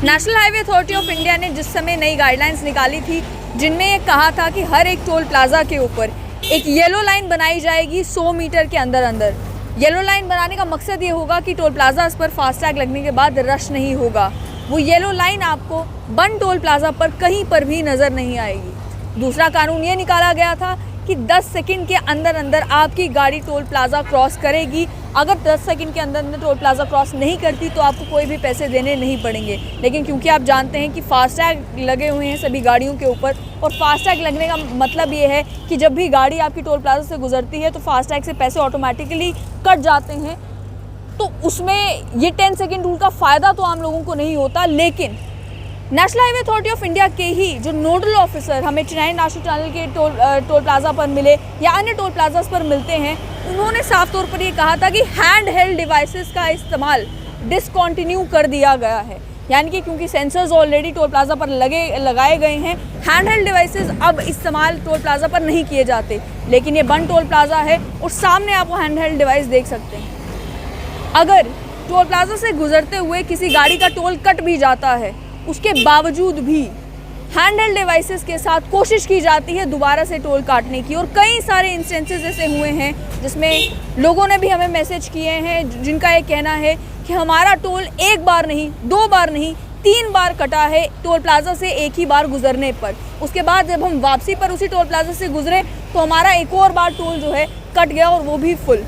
National highway authority of India ने जिस समय नई गाइडलाइंस निकाली थी, जिनमें ये कहा था कि हर एक टोल प्लाजा के ऊपर एक येलो लाइन बनाई जाएगी 100 मीटर के अंदर अंदर। येलो लाइन बनाने का मकसद ये होगा कि टोल प्लाजास पर फास्टैग लगने के बाद रश नहीं होगा। वो येलो लाइन आपको बंद टोल प्लाजा पर कहीं पर भी नज़र नहीं आएगी। दूसरा कानून ये निकाला गया था कि 10 सेकंड के अंदर अंदर आपकी गाड़ी टोल प्लाजा क्रॉस करेगी। अगर 10 सेकंड के अंदर अंदर टोल प्लाजा क्रॉस नहीं करती तो आपको कोई भी पैसे देने नहीं पड़ेंगे। लेकिन क्योंकि आप जानते हैं कि फास्टैग लगे हुए हैं सभी गाड़ियों के ऊपर, और फास्टैग लगने का मतलब ये है कि जब भी गाड़ी आपकी टोल प्लाजा से गुजरती है तो फास्टैग से पैसे ऑटोमेटिकली कट जाते हैं। तो उसमें ये 10 सेकंड रूल का फ़ायदा तो आम लोगों को नहीं होता। लेकिन national highway authority of India के ही जो नोडल ऑफिसर हमें चेन्नई नेशनल टनल के टोल प्लाजा पर मिले या अन्य टोल प्लाजास पर मिलते हैं, उन्होंने साफ तौर पर ये कहा था कि हैंड हेल्ड डिवाइसेस का इस्तेमाल डिसकंटिन्यू कर दिया गया है। यानी कि क्योंकि सेंसर्स ऑलरेडी टोल प्लाजा पर लगाए गए हैं, हैंड हेल्ड डिवाइसेस अब इस्तेमाल टोल प्लाजा पर नहीं किए जाते। लेकिन ये बंद टोल प्लाजा है और सामने आप वो हैंड हेल्ड डिवाइस देख सकते हैं। अगर टोल प्लाजा से गुजरते हुए किसी गाड़ी का टोल कट भी जाता है, उसके बावजूद भी हैंड हेल्ड डिवाइसेस के साथ कोशिश की जाती है दोबारा से टोल काटने की। और कई सारे इंस्टेंसेस ऐसे हुए हैं जिसमें लोगों ने भी हमें मैसेज किए हैं, जिनका ये कहना है कि हमारा टोल एक बार नहीं, 2 बार नहीं, 3 बार कटा है टोल प्लाजा से एक ही बार गुजरने पर। उसके बाद जब हम वापसी पर उसी टोल प्लाजा से गुजरे तो हमारा एक और बार टोल जो है कट गया, और वो भी फुल।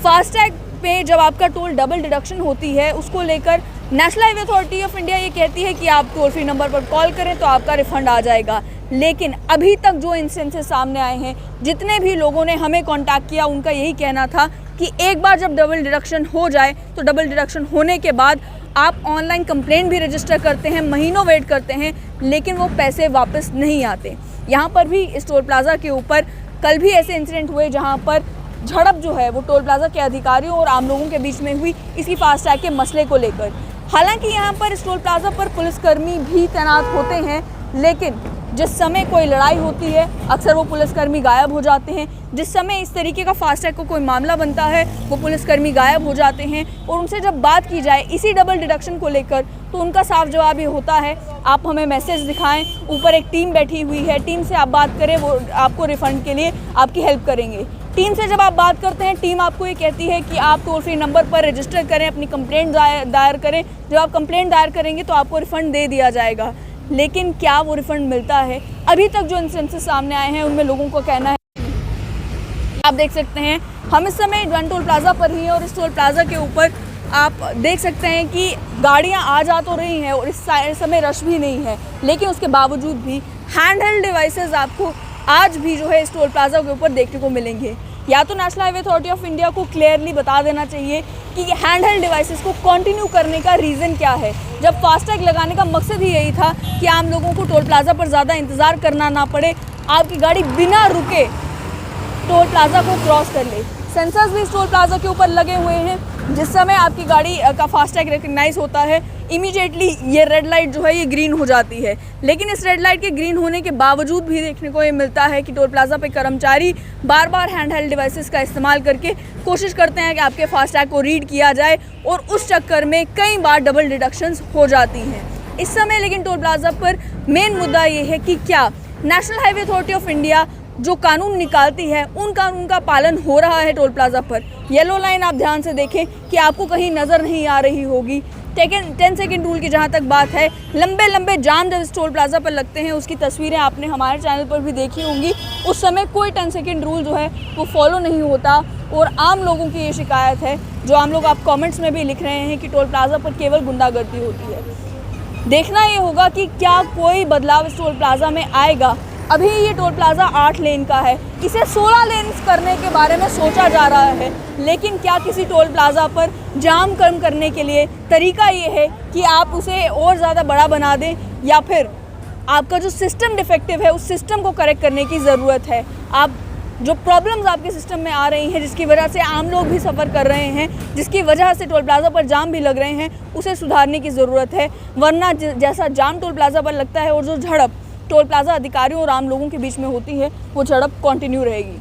फास्टैग पे जब आपका टोल डबल डिडक्शन होती है, उसको लेकर national highway authority of India ये कहती है कि आप टोल फ्री नंबर पर कॉल करें तो आपका रिफंड आ जाएगा। लेकिन अभी तक जो इंस्टेंसेस सामने आए हैं, जितने भी लोगों ने हमें कांटेक्ट किया, उनका यही कहना था कि एक बार जब डबल डिडक्शन हो जाए तो डबल डिडक्शन होने के बाद आप ऑनलाइन कंप्लेंट भी रजिस्टर करते हैं, महीनों वेट करते हैं, लेकिन वो पैसे वापस नहीं आते। यहाँ पर भी इस टोल प्लाजा के ऊपर कल भी ऐसे इंसिडेंट हुए जहाँ पर झड़प जो है वो टोल प्लाजा के अधिकारियों और आम लोगों के बीच में हुई, इसी फास्टैग के मसले को लेकर। हालांकि यहाँ पर इस टोल प्लाजा पर पुलिसकर्मी भी तैनात होते हैं, लेकिन जिस समय कोई लड़ाई होती है अक्सर वो पुलिसकर्मी गायब हो जाते हैं। जिस समय इस तरीके का फास्टैग को कोई मामला बनता है वो पुलिसकर्मी गायब हो जाते हैं, और उनसे जब बात की जाए इसी डबल डिडक्शन को लेकर तो उनका साफ जवाब ये होता है, आप हमें मैसेज दिखाएं, ऊपर एक टीम बैठी हुई है, टीम से आप बात करें, वो आपको रिफ़ंड के लिए आपकी हेल्प करेंगे। टीम से जब आप बात करते हैं, टीम आपको ये कहती है कि आप टोल फ्री नंबर पर रजिस्टर करें, अपनी कंप्लेंट दायर करें। जब आप कंप्लेंट दायर करेंगे तो आपको रिफ़ंड दे दिया जाएगा। लेकिन क्या वो रिफ़ंड मिलता है? अभी तक जो इंस्टेंसेस सामने आए हैं उनमें लोगों को कहना है, आप देख सकते हैं हम इस समय वन टोल प्लाजा पर ही हैं, और इस टोल प्लाजा के ऊपर आप देख सकते हैं कि गाड़ियां आ जा तो रही हैं और इस समय रश भी नहीं है, लेकिन उसके बावजूद भी हैंड हेल्ड डिवाइसेस आपको आज भी जो है इस टोल प्लाजा के ऊपर देखने को मिलेंगे। या तो national highway authority of India को क्लियरली बता देना चाहिए कि हैंड हेल्ड डिवाइसेस को कंटिन्यू करने का रीज़न क्या है। जब फास्टैग लगाने का मकसद ही यही था कि आम लोगों को टोल प्लाजा पर ज़्यादा इंतज़ार करना ना पड़े, आपकी गाड़ी बिना रुके टोल प्लाजा को क्रॉस कर ले। सेंसर्स भी इस टोल प्लाजा के ऊपर लगे हुए हैं, जिस समय आपकी गाड़ी का फास्टैग रिकग्नाइज होता है इमीडिएटली ये रेड लाइट जो है ये ग्रीन हो जाती है। लेकिन इस रेड लाइट के ग्रीन होने के बावजूद भी देखने को ये मिलता है कि टोल प्लाजा पे कर्मचारी बार बार हैंड हेल्ड डिवाइसेस का इस्तेमाल करके कोशिश करते हैं कि आपके फास्टैग को रीड किया जाए, और उस चक्कर में कई बार डबल डिडक्शंस हो जाती हैं इस समय। लेकिन टोल प्लाजा पर मेन मुद्दा ये है कि क्या national highway authority of India जो कानून निकालती है उन कानून का पालन हो रहा है टोल प्लाजा पर। येलो लाइन आप ध्यान से देखें कि आपको कहीं नज़र नहीं आ रही होगी। 10 सेकंड रूल की जहाँ तक बात है, लंबे लंबे जाम जब इस टोल प्लाजा पर लगते हैं उसकी तस्वीरें आपने हमारे चैनल पर भी देखी होंगी। उस समय कोई 10 सेकंड रूल जो है वो फॉलो नहीं होता, और आम लोगों की ये शिकायत है, जो आम लोग आप कमेंट्स में भी लिख रहे हैं कि टोल प्लाजा पर केवल गुंडागर्दी होती है। देखना ये होगा कि क्या कोई बदलाव इस टोल प्लाजा में आएगा। अभी ये टोल प्लाजा 8 लेन का है, इसे 16 लेन करने के बारे में सोचा जा रहा है। लेकिन क्या किसी टोल प्लाजा पर जाम कम करने के लिए तरीका ये है कि आप उसे और ज़्यादा बड़ा बना दें, या फिर आपका जो सिस्टम डिफेक्टिव है उस सिस्टम को करेक्ट करने की ज़रूरत है। आप जो प्रॉब्लम्स आपके सिस्टम में आ रही हैं, जिसकी वजह से आम लोग भी सफ़र कर रहे हैं, जिसकी वजह से टोल प्लाजा पर जाम भी लग रहे हैं, उसे सुधारने की ज़रूरत है। वरना जैसा जाम टोल प्लाजा पर लगता है और जो झड़प टोल प्लाजा अधिकारियों और आम लोगों के बीच में होती है, वो झड़प कंटिन्यू रहेगी।